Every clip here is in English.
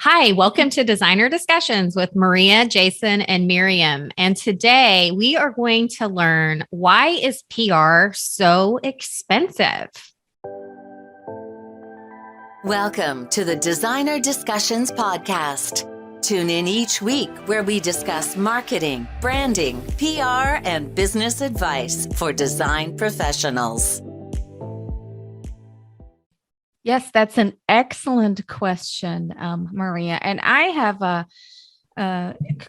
Hi, welcome to Designer Discussions with Maria, Jason, and Miriam. And today we are going to learn, why is PR so expensive? Welcome to the Designer Discussions podcast. Tune in each week where we discuss marketing, branding, PR, and business advice for design professionals. Yes, that's an excellent question, Maria. And I have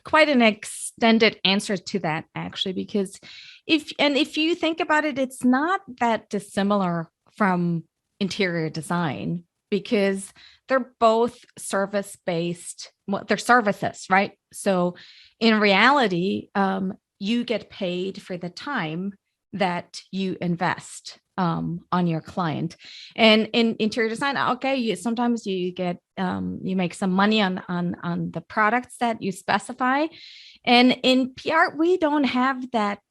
quite an extended answer to that, actually, because if you think about it, it's not that dissimilar from interior design, because they're both service-based. Well, they're services, right? So in reality, you get paid for the time that you invest on your client. And in interior design, okay, sometimes you get you make some money on the products that you specify. And in PR, we don't have that.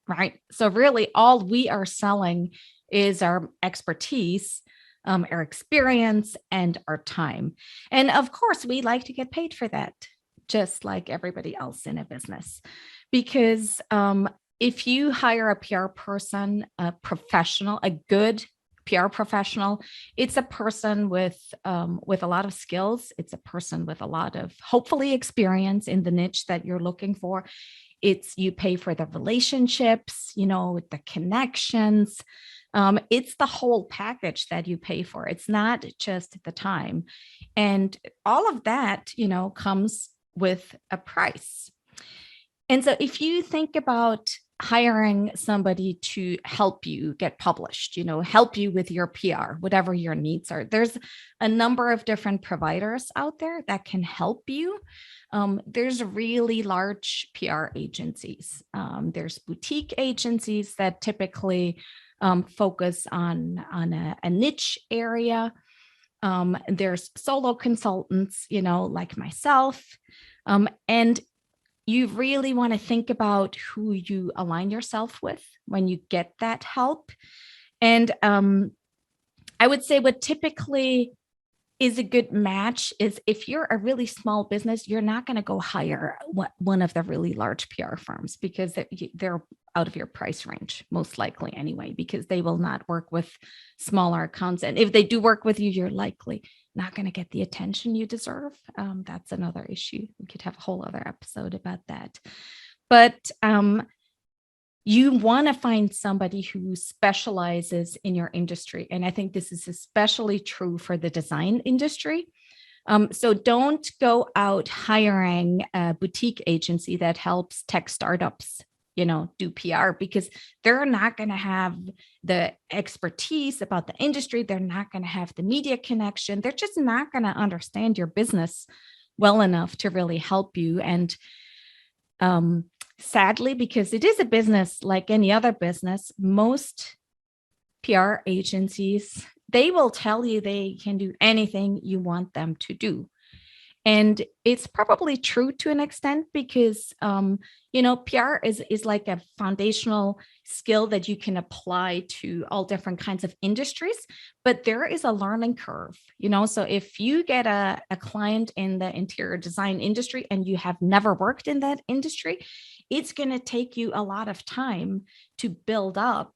Right? So really, all we are selling is our expertise, our experience, and our time. And of course, we like to get paid for that, just like everybody else in a business, because if you hire a PR person, a professional, a good PR professional, it's a person with a lot of skills. It's a person with a lot of, hopefully, experience in the niche that you're looking for. You pay for the relationships, the connections. It's the whole package that you pay for. It's not just the time. And all of that, comes with a price. And so if you think about hiring somebody to help you get published, help you with your PR, whatever your needs are, there's a number of different providers out there that can help you. There's really large PR agencies. There's boutique agencies that typically focus on a niche area. There's solo consultants, like myself. And you really want to think about who you align yourself with when you get that help. And I would say what typically is a good match is, if you're a really small business, you're not going to go hire one of the really large PR firms, because they're out of your price range, most likely anyway, because they will not work with smaller accounts. And if they do work with you, you're likely not going to get the attention you deserve. That's another issue. We could have a whole other episode about that. But you want to find somebody who specializes in your industry. And I think this is especially true for the design industry. So don't go out hiring a boutique agency that helps tech startups, do PR, because they're not going to have the expertise about the industry. They're not going to have the media connection. They're just not going to understand your business well enough to really help you. And sadly, because it is a business like any other business, most PR agencies, they will tell you they can do anything you want them to do. And it's probably true to an extent, because, PR is like a foundational skill that you can apply to all different kinds of industries, but there is a learning curve, so if you get a client in the interior design industry and you have never worked in that industry, it's going to take you a lot of time to build up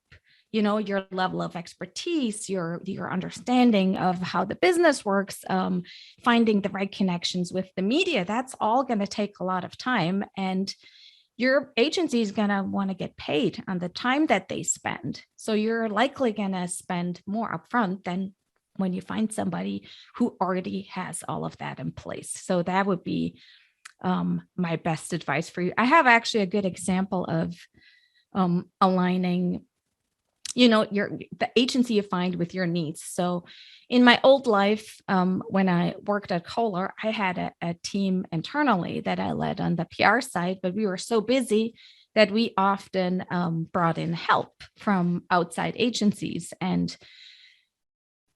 your level of expertise, your understanding of how the business works, finding the right connections with the media. That's all going to take a lot of time. And your agency is going to want to get paid on the time that they spend. So you're likely going to spend more upfront than when you find somebody who already has all of that in place. So that would be my best advice for you. I have actually a good example of aligning the agency you find with your needs. So in my old life, when I worked at Kohler, I had a team internally that I led on the PR side, but we were so busy that we often brought in help from outside agencies. And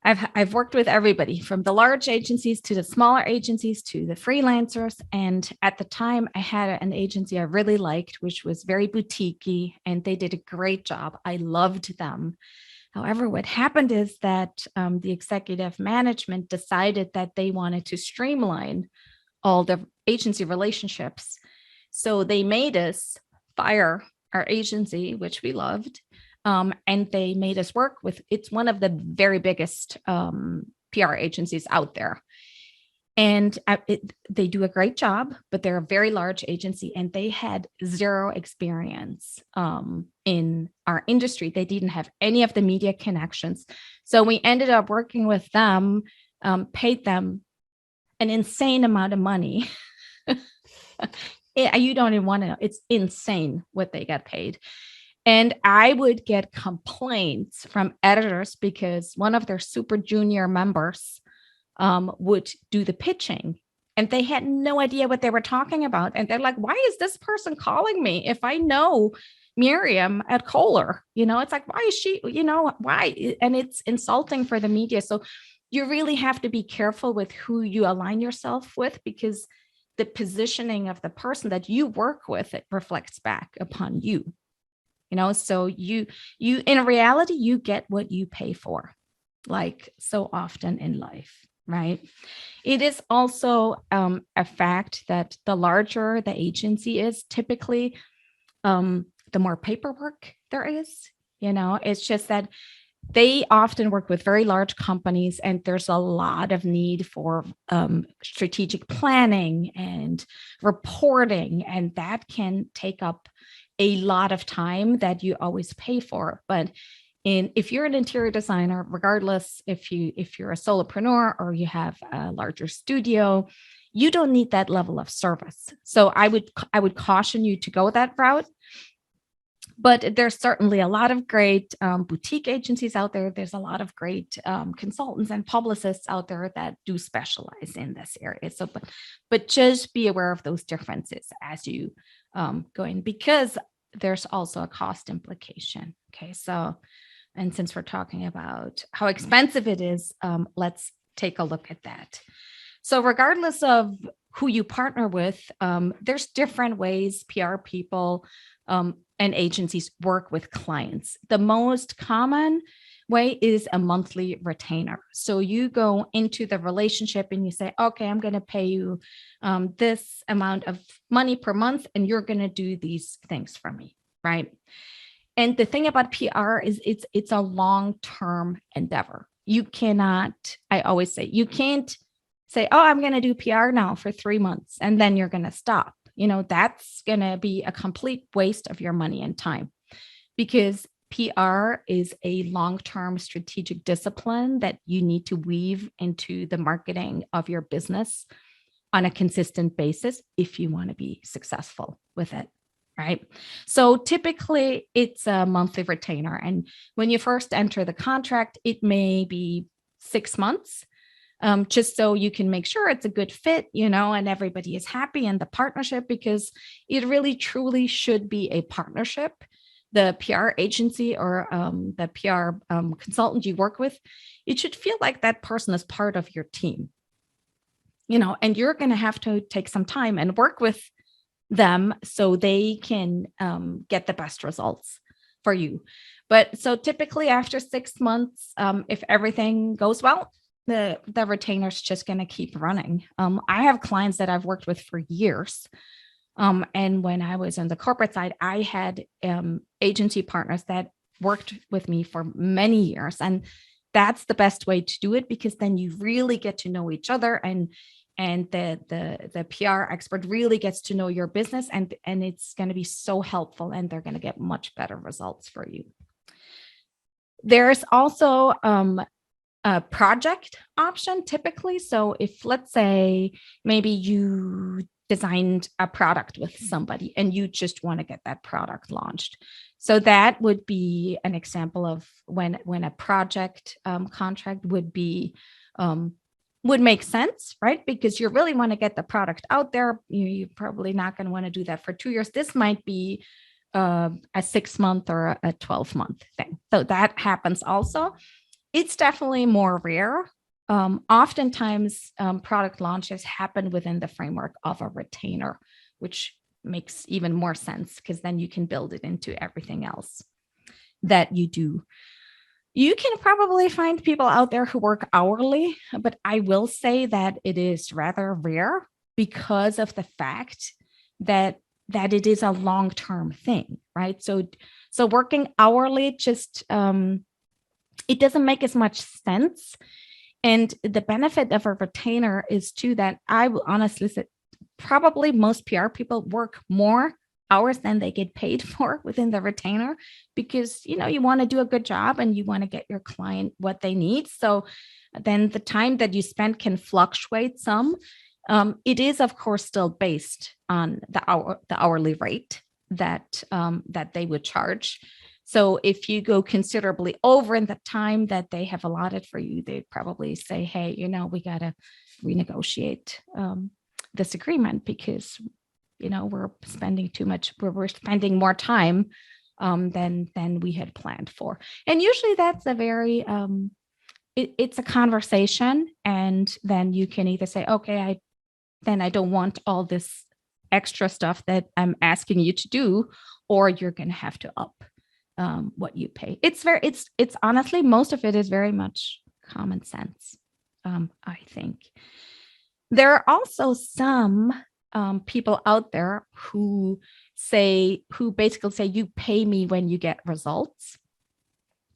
I've worked with everybody from the large agencies to the smaller agencies to the freelancers. And at the time, I had an agency I really liked, which was very boutique-y, and they did a great job. I loved them. However, what happened is that the executive management decided that they wanted to streamline all the agency relationships. So they made us fire our agency, which we loved. And they made us work with, it's one of the very biggest PR agencies out there. And they do a great job, but they're a very large agency and they had zero experience in our industry. They didn't have any of the media connections. So we ended up working with them, paid them an insane amount of money. You don't even want to know. It's insane what they got paid. And I would get complaints from editors because one of their super junior members would do the pitching and they had no idea what they were talking about. And they're like, why is this person calling me? If I know Mirjam at Kohler, it's like, why is she, why? And it's insulting for the media. So you really have to be careful with who you align yourself with, because the positioning of the person that you work with, it reflects back upon you. So you in reality, you get what you pay for, like so often in life, right? It is also a fact that the larger the agency is, typically, the more paperwork there is. It's just that they often work with very large companies and there's a lot of need for strategic planning and reporting, and that can take up a lot of time that you always pay for. But if you're an interior designer, regardless if you're a solopreneur or you have a larger studio, you don't need that level of service. So I would caution you to go that route. But there's certainly a lot of great boutique agencies out there. There's a lot of great consultants and publicists out there that do specialize in this area. So, but just be aware of those differences as you go in, because there's also a cost implication. Okay, so, and since we're talking about how expensive it is, let's take a look at that. So regardless of who you partner with, there's different ways PR people and agencies work with clients. The most common way is a monthly retainer. So you go into the relationship and you say, okay, I'm going to pay you this amount of money per month, and you're going to do these things for me, right? And the thing about PR is it's a long-term endeavor. You cannot, I always say, you can't say, oh, I'm going to do PR now for 3 months, and then you're going to stop. That's going to be a complete waste of your money and time, because PR is a long-term strategic discipline that you need to weave into the marketing of your business on a consistent basis if you want to be successful with it, right? So typically it's a monthly retainer. And when you first enter the contract, it may be 6 months. Just so you can make sure it's a good fit, and everybody is happy in the partnership, because it really truly should be a partnership. The PR agency or the PR consultant you work with, it should feel like that person is part of your team, and you're going to have to take some time and work with them so they can get the best results for you. But so typically after 6 months, if everything goes well, the retainer is just going to keep running. I have clients that I've worked with for years. And when I was on the corporate side, I had agency partners that worked with me for many years. And that's the best way to do it, because then you really get to know each other, and the PR expert really gets to know your business, and it's going to be so helpful, and they're going to get much better results for you. There's also a project option typically. So if, let's say, maybe you designed a product with somebody and you just want to get that product launched. So that would be an example of when a project contract would make sense, right? Because you really want to get the product out there. You're probably not going to want to do that for 2 years. This might be a 6 month or a 12-month thing. So that happens also. It's definitely more rare. Oftentimes, product launches happen within the framework of a retainer, which makes even more sense, because then you can build it into everything else that you do. You can probably find people out there who work hourly, but I will say that it is rather rare because of the fact that it is a long-term thing, right? So working hourly just it doesn't make as much sense. And the benefit of a retainer is too that I will honestly say probably most PR people work more hours than they get paid for within the retainer, because you want to do a good job and you want to get your client what they need. So then the time that you spend can fluctuate some. It is of course still based on the hourly rate that they would charge. So if you go considerably over in the time that they have allotted for you, they'd probably say, hey, we got to renegotiate this agreement because we're spending too much. We're spending more time than we had planned for. And usually that's a very it's a conversation, and then you can either say, okay, I don't want all this extra stuff that I'm asking you to do, or you're going to have to up what you pay. It's honestly, most of it is very much common sense. I think there are also some people out there who basically say you pay me when you get results.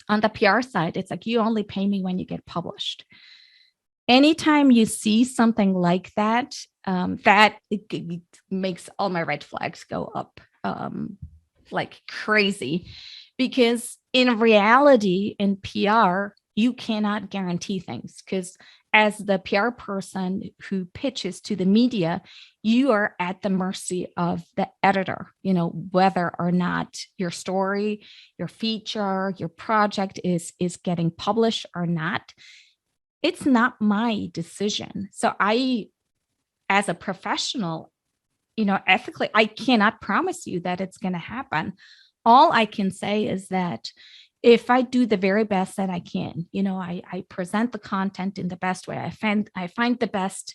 On the PR side, it's like you only pay me when you get published. Anytime you see something like that, it makes all my red flags go up like crazy, because in reality, in PR, you cannot guarantee things, because as the PR person who pitches to the media, you are at the mercy of the editor, whether or not your story, your feature, your project is getting published or not. It's not my decision. So I, as a professional, ethically, I cannot promise you that it's going to happen. All I can say is that if I do the very best that I can, I present the content in the best way. I find the best,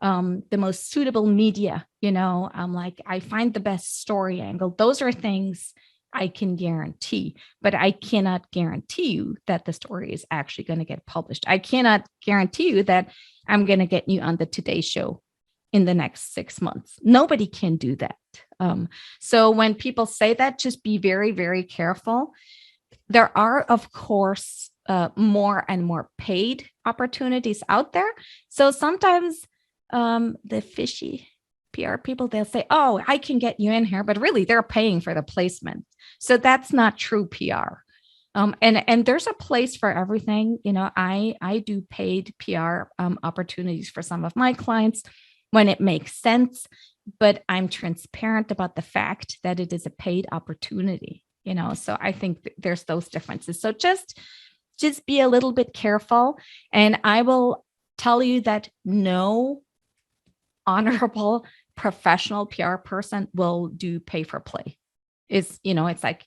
the most suitable media, I find the best story angle. Those are things I can guarantee, but I cannot guarantee you that the story is actually going to get published. I cannot guarantee you that I'm going to get you on the Today Show in the next 6 months. Nobody can do that. So when people say that, just be very, very careful. There are, of course, more and more paid opportunities out there. So sometimes the fishy PR people, they'll say, oh, I can get you in here, but really they're paying for the placement. So that's not true PR. And there's a place for everything. I do paid PR opportunities for some of my clients when it makes sense, but I'm transparent about the fact that it is a paid opportunity. So I think there's those differences. So just be a little bit careful. And I will tell you that no honorable professional PR person will do pay for play. It's like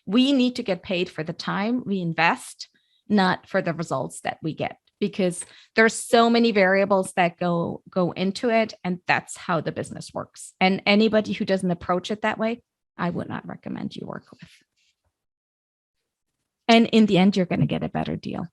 we need to get paid for the time we invest, not for the results that we get, because there's so many variables that go into it. And that's how the business works. And anybody who doesn't approach it that way, I would not recommend you work with. And in the end, you're going to get a better deal.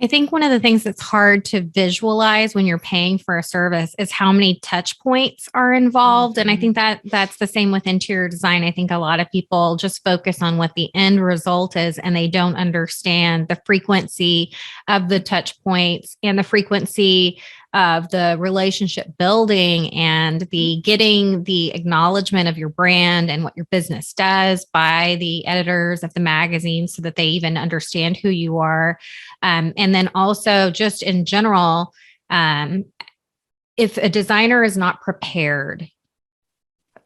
I think one of the things that's hard to visualize when you're paying for a service is how many touch points are involved. Mm-hmm. And I think that's the same with interior design. I think a lot of people just focus on what the end result is, and they don't understand the frequency of the touch points and the frequency of the relationship building and the getting the acknowledgement of your brand and what your business does by the editors of the magazine so that they even understand who you are. And then also just in general, if a designer is not prepared,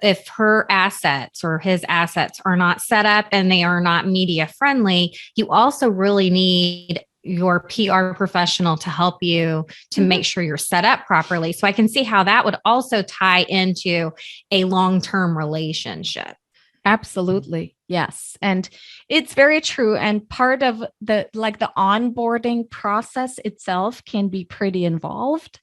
if her assets or his assets are not set up and they are not media friendly, you also really need your PR professional to help you to make sure you're set up properly. So I can see how that would also tie into a long-term relationship. Absolutely. Yes. And it's very true. And part of the onboarding process itself can be pretty involved,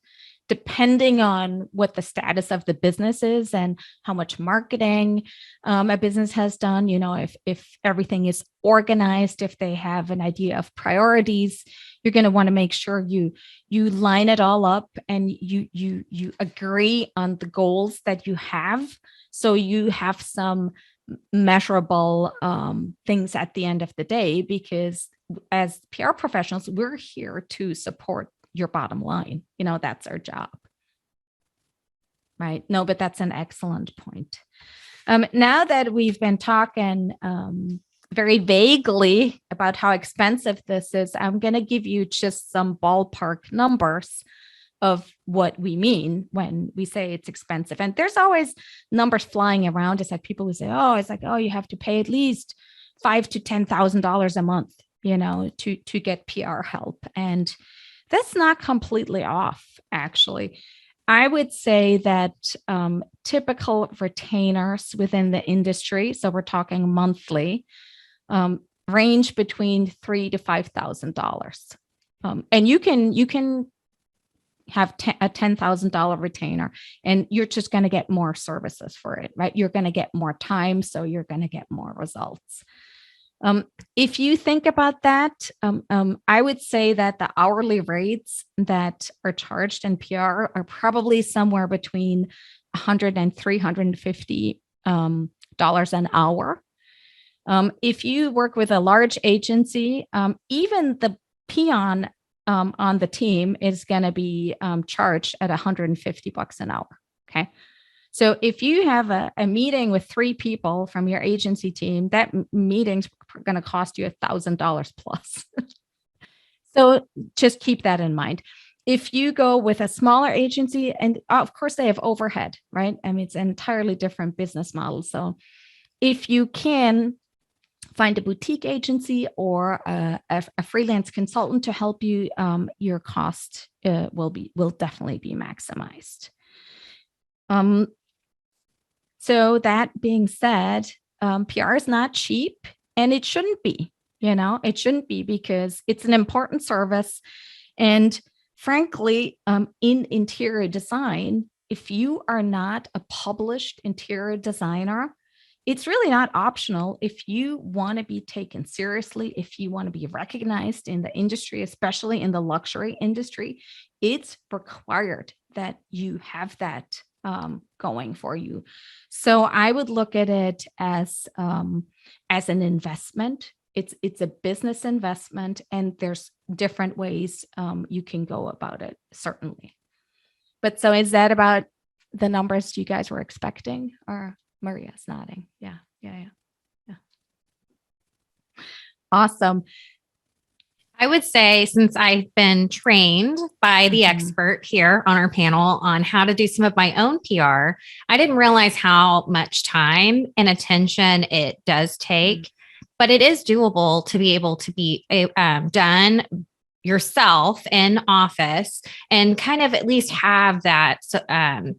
depending on what the status of the business is and how much marketing a business has done, if everything is organized, if they have an idea of priorities, you're going to want to make sure you line it all up and you agree on the goals that you have. So you have some measurable things at the end of the day, because as PR professionals, we're here to support your bottom line. That's our job. Right. No, but that's an excellent point. Now that we've been talking very vaguely about how expensive this is, I'm going to give you just some ballpark numbers of what we mean when we say it's expensive. And there's always numbers flying around. It's like people who say, you have to pay at least $5,000 to $10,000 a month, to get PR help. And that's not completely off, actually. I would say that typical retainers within the industry, so we're talking monthly, range between $3,000 to $5,000. And you can have a $10,000 retainer, and you're just going to get more services for it, right? You're going to get more time, so you're going to get more results. If you think about that, I would say that the hourly rates that are charged in PR are probably somewhere between $100 and $350 an hour. If you work with a large agency, even the peon on the team is going to be charged at $150 an hour. Okay. So if you have a meeting with 3 people from your agency team, that meeting's going to cost you $1,000 plus. So just keep that in mind. If you go with a smaller agency, and of course they have overhead, right? I mean, it's an entirely different business model. So if you can find a boutique agency or a freelance consultant to help you, your cost will definitely be maximized. So that being said, PR is not cheap, and it shouldn't be. It shouldn't be, because it's an important service. And frankly, in interior design, if you are not a published interior designer, it's really not optional. If you want to be taken seriously, if you want to be recognized in the industry, especially in the luxury industry, it's required that you have that going for you. So I would look at it as an investment. It's a business investment, and there's different ways you can go about it, certainly. But so is that about the numbers you guys were expecting? Or Maria's nodding. Yeah. Awesome. I would say, since I've been trained by the expert here on our panel on how to do some of my own PR, I didn't realize how much time and attention it does take, but it is doable to be able to be done yourself in office and kind of at least have that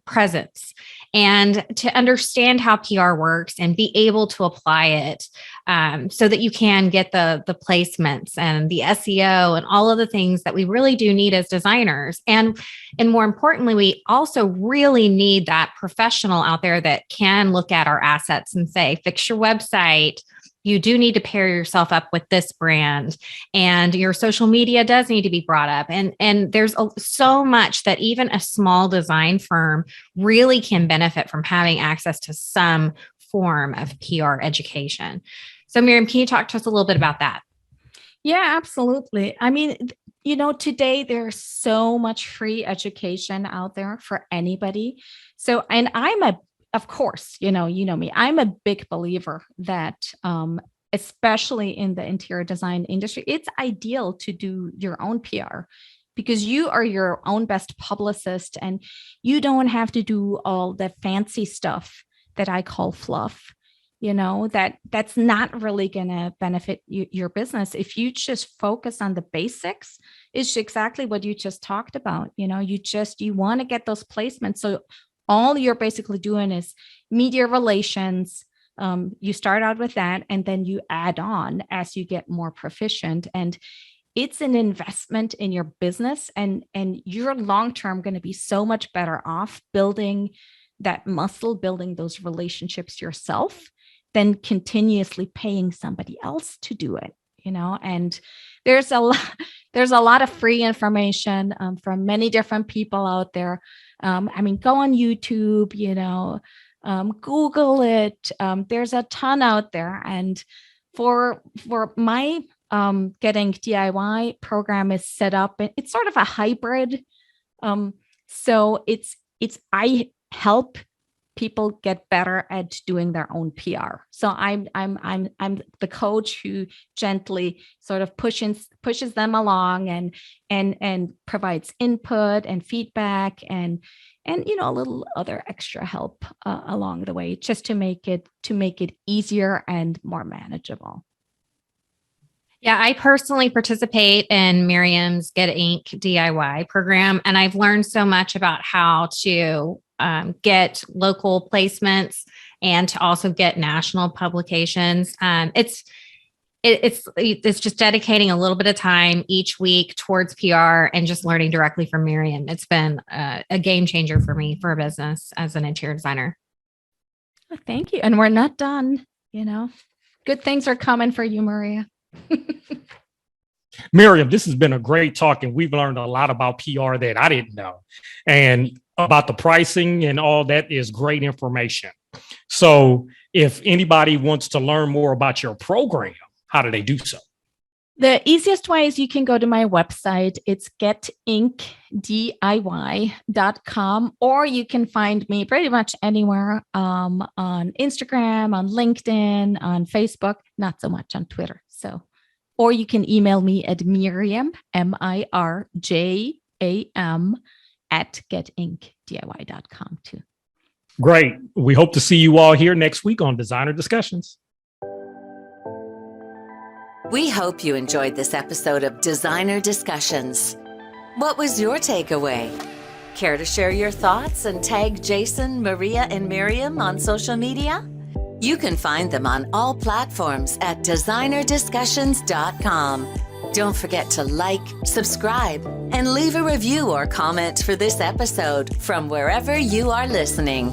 presence and to understand how PR works and be able to apply it so that you can get the placements and the SEO and all of the things that we really do need as designers. And more importantly, we also really need that professional out there that can look at our assets and say, fix your website. You do need to pair yourself up with this brand, and your social media does need to be brought up. And there's so much that even a small design firm really can benefit from having access to some form of PR education. So Mirjam, can you talk to us a little bit about that? Yeah, absolutely. I mean, today there's so much free education out there for anybody. So, and of course, you know me, I'm a big believer that, especially in the interior design industry, it's ideal to do your own PR, because you are your own best publicist and you don't have to do all the fancy stuff that I call fluff. That's not really going to benefit your business. If you just focus on the basics, it's exactly what you just talked about. You want to get those placements. So all you're basically doing is media relations. You start out with that, and then you add on as you get more proficient. And it's an investment in your business, and you're long-term going to be so much better off building that muscle, building those relationships yourself, than continuously paying somebody else to do it, and there's a lot of free information from many different people out there. Go on YouTube, Google it. There's a ton out there. And for my Getting DIY program is set up, it's sort of a hybrid. So I help people get better at doing their own PR. So I'm the coach who gently sort of pushes them along and provides input and feedback and a little other extra help along the way, just to make it easier and more manageable. Yeah, I personally participate in Mirjam's Get Inc. DIY program, and I've learned so much about how to get local placements and to also get national publications. It's just dedicating a little bit of time each week towards PR and just learning directly from Mirjam. It's been a game changer for me for a business as an interior designer. Well, thank you. And we're not done. Good things are coming for you, Maria. Mirjam, this has been a great talk, and we've learned a lot about PR that I didn't know, and about the pricing and all that is great information. So if anybody wants to learn more about your program, how do they do so? The easiest way is you can go to my website. It's getincdiy.com, or you can find me pretty much anywhere on Instagram, on LinkedIn, on Facebook, not so much on Twitter. So, or you can email me at Mirjam, Mirjam, at getincdiy.com too. Great. We hope to see you all here next week on Designer Discussions. We hope you enjoyed this episode of Designer Discussions. What was your takeaway? Care to share your thoughts and tag Jason, Maria, and Mirjam on social media? You can find them on all platforms at designerdiscussions.com. Don't forget to like, subscribe, and leave a review or comment for this episode from wherever you are listening.